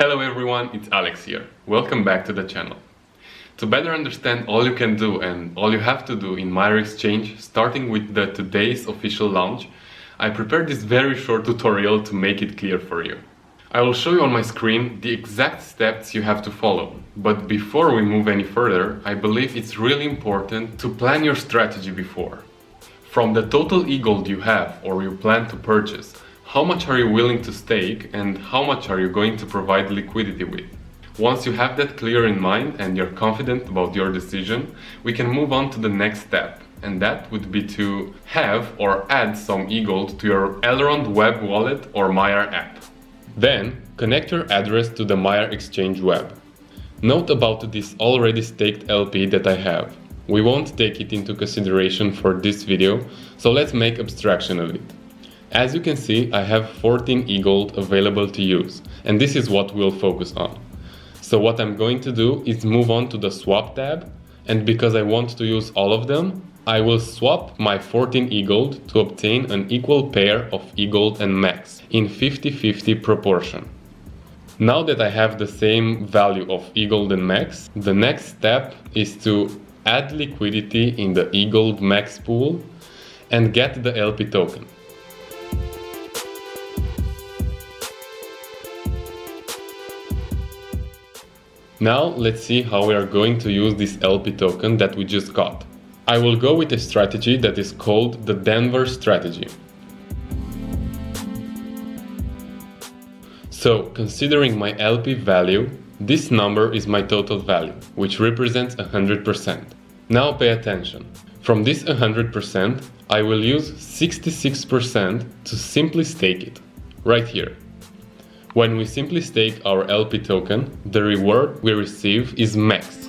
Hello everyone, it's Alex here. Welcome back to the channel. To better understand all you can do and all you have to do in Maiar Exchange, starting with the today's official launch, I prepared this very short tutorial to make it clear for you. I will show you on my screen the exact steps you have to follow. But before we move any further, I believe it's really important to plan your strategy before. From the total e-gold you have or you plan to purchase, how much are you willing to stake and how much are you going to provide liquidity with? Once you have that clear in mind and you're confident about your decision, we can move on to the next step, and that would be to have or add some e-gold to your Elrond web wallet or Maiar app. Then connect your address to the Maiar Exchange web. Note about this already staked LP that I have. We won't take it into consideration for this video, so let's make abstraction of it. As you can see, I have 14 e-gold available to use, and this is what we'll focus on. So what I'm going to do is move on to the swap tab, and because I want to use all of them, I will swap my 14 e-gold to obtain an equal pair of e-gold and max in 50-50 proportion. Now that I have the same value of e-gold and max, the next step is to add liquidity in the e-gold max pool and get the LP token. Now let's see how we are going to use this LP token that we just got. I will go with a strategy that is called the Denver strategy. So, considering my LP value, this number is my total value, which represents 100%. Now pay attention. From this 100%, I will use 66% to simply stake it, right here. When we simply stake our LP token, the reward we receive is max.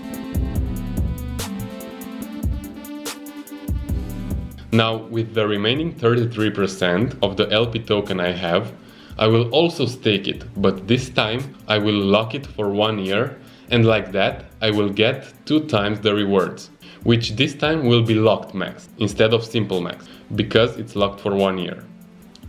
Now, with the remaining 33% of the LP token I have, I will also stake it, but this time I will lock it for 1 year, and like that I will get 2 times the rewards, which this time will be locked max instead of simple max, because it's locked for 1 year.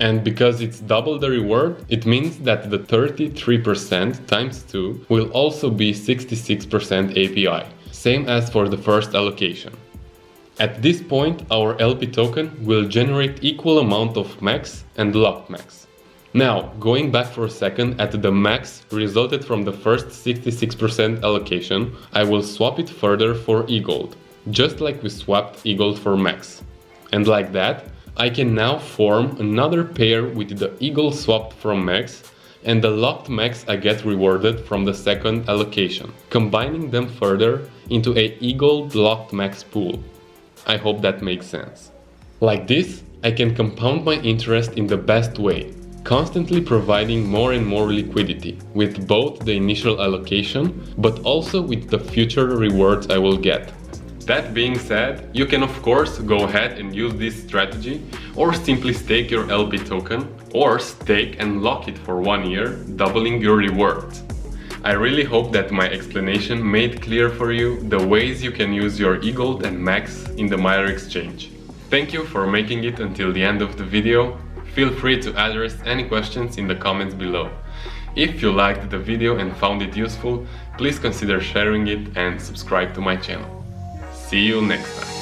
And because it's double the reward, it means that the 33% times 2 will also be 66% API, same as for the first allocation. At this point, our LP token will generate equal amount of max and locked max. Now, going back for a second at the max resulted from the first 66% allocation, I will swap it further for e-gold, just like we swapped e-gold for max. And like that, I can now form another pair with the e-gold swapped from max and the locked max I get rewarded from the second allocation, combining them further into a e-gold locked max pool. I hope that makes sense. Like this, I can compound my interest in the best way, constantly providing more and more liquidity with both the initial allocation but also with the future rewards I will get. That being said, you can of course go ahead and use this strategy or simply stake your LP token or stake and lock it for 1 year, doubling your rewards. I really hope that my explanation made clear for you the ways you can use your e-gold and max in the Maiar Exchange. Thank you for making it until the end of the video. Feel free to address any questions in the comments below. If you liked the video and found it useful, please consider sharing it and subscribe to my channel. See you next time.